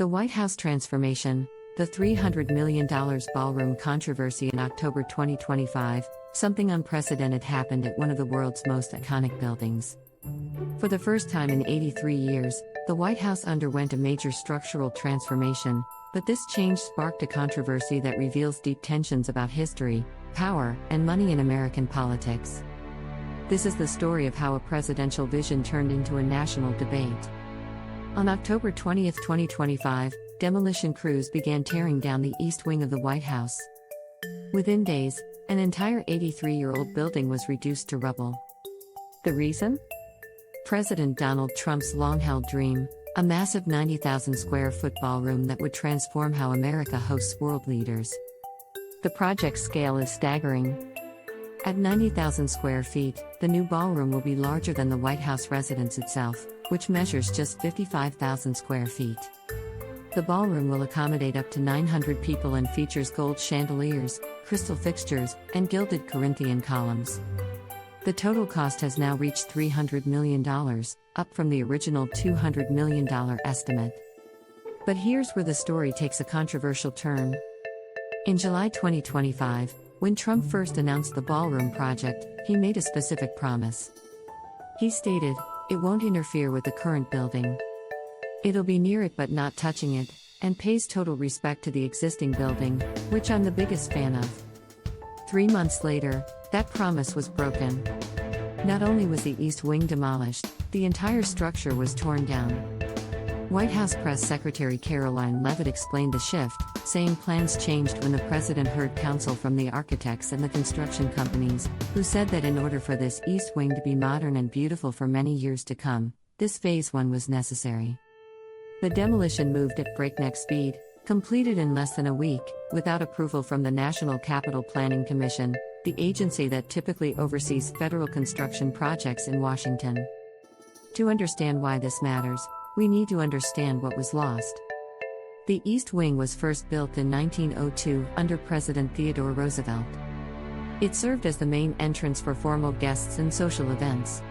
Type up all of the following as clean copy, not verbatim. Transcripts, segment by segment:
The White House transformation, the $300 million ballroom controversy in October 2025, something unprecedented happened at one of the world's most iconic buildings. For the first time in 83 years, the White House underwent a major structural transformation, but this change sparked a controversy that reveals deep tensions about history, power, and money in American politics. This is the story of how a presidential vision turned into a national debate. On October 20, 2025, demolition crews began tearing down the east wing of the White House. Within days, an entire 83-year-old building was reduced to rubble. The reason? President Donald Trump's long-held dream, a massive 90,000-square-foot ballroom that would transform how America hosts world leaders. The project's scale is staggering. At 90,000 square feet, the new ballroom will be larger than the White House residence itself, which measures just 55,000 square feet. The ballroom will accommodate up to 900 people and features gold chandeliers, crystal fixtures, and gilded Corinthian columns. The total cost has now reached $300 million, up from the original $200 million estimate. But here's where the story takes a controversial turn. In July 2025, when Trump first announced the ballroom project, he made a specific promise. He stated, "It won't interfere with the current building. It'll be near it but not touching it, and pays total respect to the existing building, which I'm the biggest fan of." 3 months later, that promise was broken. Not only was the East Wing demolished, the entire structure was torn down. White House Press Secretary Caroline Leavitt explained the shift, saying plans changed when the president heard counsel from the architects and the construction companies, who said that in order for this East Wing to be modern and beautiful for many years to come, this Phase 1 was necessary. The demolition moved at breakneck speed, completed in less than a week, without approval from the National Capital Planning Commission, the agency that typically oversees federal construction projects in Washington. To understand why this matters, we need to understand what was lost. The East Wing was first built in 1902 under President Theodore Roosevelt. It served as the main entrance for formal guests and social events.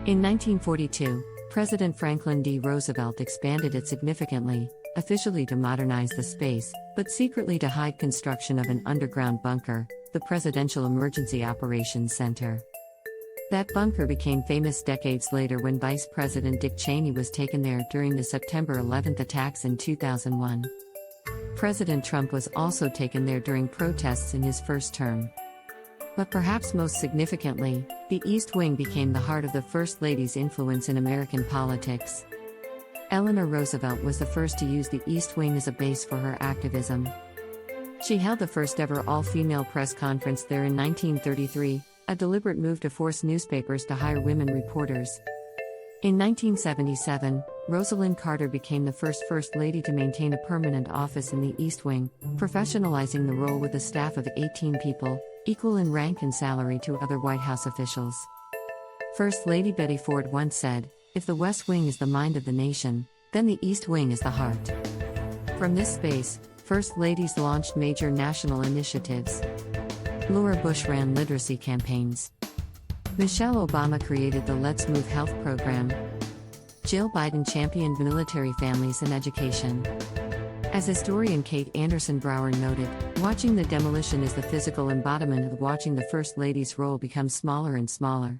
In 1942, President Franklin D. Roosevelt expanded it significantly, officially to modernize the space, but secretly to hide construction of an underground bunker, the Presidential Emergency Operations Center. That bunker became famous decades later when Vice President Dick Cheney was taken there during the September 11 attacks in 2001. President Trump was also taken there during protests in his first term. But perhaps most significantly, the East Wing became the heart of the First Lady's influence in American politics. Eleanor Roosevelt was the first to use the East Wing as a base for her activism. She held the first ever all-female press conference there in 1933, a deliberate move to force newspapers to hire women reporters. In 1977, Rosalind Carter became the first First Lady to maintain a permanent office in the East Wing, professionalizing the role with a staff of 18 people, equal in rank and salary to other White House officials. First Lady Betty Ford once said, "If the West Wing is the mind of the nation, then the East Wing is the heart." From this space, First Ladies launched major national initiatives. Laura Bush ran literacy campaigns. Michelle Obama created the Let's Move Health program. Jill Biden championed military families and education. As historian Kate Anderson Brower noted, watching the demolition is the physical embodiment of watching the First Lady's role become smaller and smaller.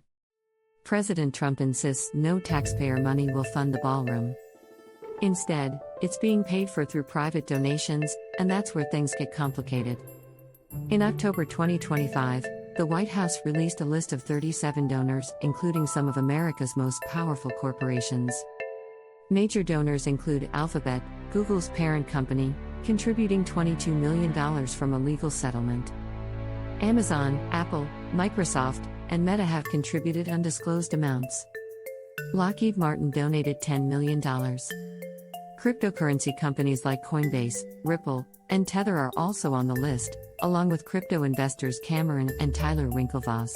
President Trump insists no taxpayer money will fund the ballroom. Instead, it's being paid for through private donations, and that's where things get complicated. In October 2025, the White House released a list of 37 donors, including some of America's most powerful corporations. Major donors include Alphabet, Google's parent company, contributing $22 million from a legal settlement. Amazon, Apple, Microsoft, and Meta have contributed undisclosed amounts. Lockheed Martin donated $10 million. Cryptocurrency companies like Coinbase, Ripple, and Tether are also on the list, along with crypto investors Cameron and Tyler Winklevoss.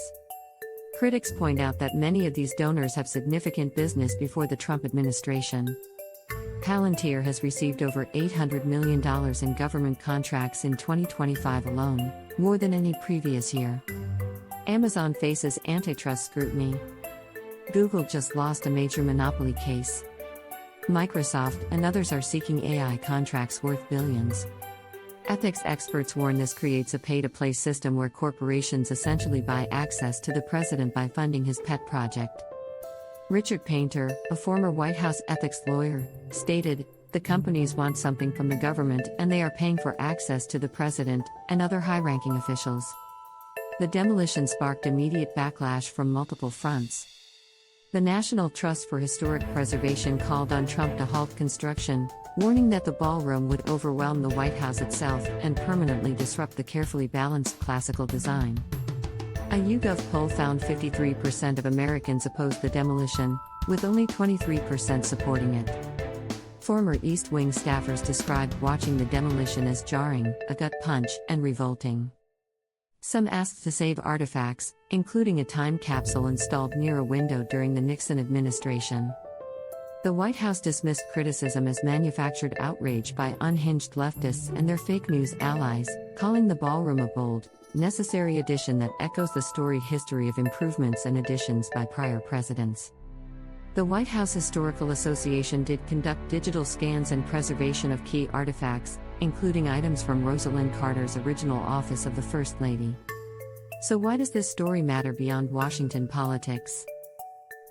Critics point out that many of these donors have significant business before the Trump administration. Palantir has received over $800 million in government contracts in 2025 alone, more than any previous year. Amazon faces antitrust scrutiny. Google just lost a major monopoly case. Microsoft and others are seeking AI contracts worth billions. Ethics experts warn this creates a pay-to-play system where corporations essentially buy access to the president by funding his pet project. Richard Painter, a former White House ethics lawyer, stated, "The companies want something from the government and they are paying for access to the president and other high-ranking officials." The demolition sparked immediate backlash from multiple fronts. The National Trust for Historic Preservation called on Trump to halt construction, warning that the ballroom would overwhelm the White House itself and permanently disrupt the carefully balanced classical design. A YouGov poll found 53% of Americans opposed the demolition, with only 23% supporting it. Former East Wing staffers described watching the demolition as jarring, a gut punch, and revolting. Some asked to save artifacts, including a time capsule installed near a window during the Nixon administration. The White House dismissed criticism as manufactured outrage by unhinged leftists and their fake news allies, calling the ballroom a bold, necessary addition that echoes the storied history of improvements and additions by prior presidents. The White House Historical Association did conduct digital scans and preservation of key artifacts, including items from Rosalind Carter's original office of the First Lady. So why does this story matter beyond Washington politics?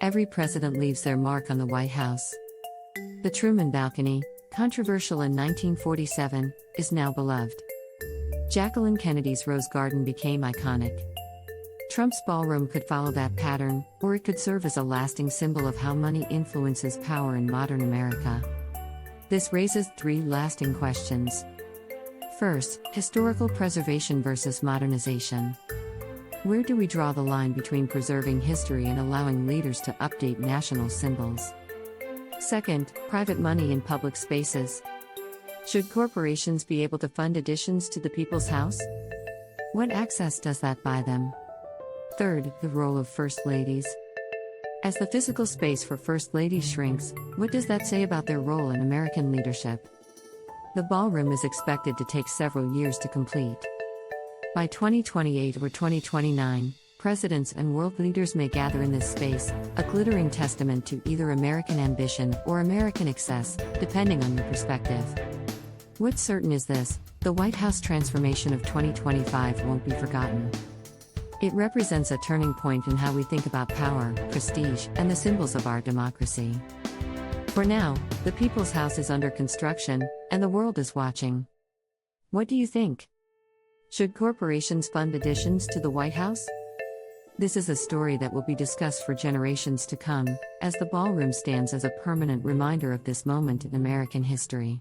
Every president leaves their mark on the White House. The Truman balcony, controversial in 1947, is now beloved. Jacqueline Kennedy's Rose Garden became iconic. Trump's ballroom could follow that pattern, or it could serve as a lasting symbol of how money influences power in modern America. This raises three lasting questions. First, historical preservation versus modernization. Where do we draw the line between preserving history and allowing leaders to update national symbols? Second, private money in public spaces. Should corporations be able to fund additions to the People's House? What access does that buy them? Third, the role of First Ladies. As the physical space for First Ladies shrinks, what does that say about their role in American leadership? The ballroom is expected to take several years to complete. By 2028 or 2029, presidents and world leaders may gather in this space, a glittering testament to either American ambition or American excess, depending on your perspective. What's certain is this: the White House transformation of 2025 won't be forgotten. It represents a turning point in how we think about power, prestige, and the symbols of our democracy. For now, the People's House is under construction, and the world is watching. What do you think? Should corporations fund additions to the White House? This is a story that will be discussed for generations to come, as the ballroom stands as a permanent reminder of this moment in American history.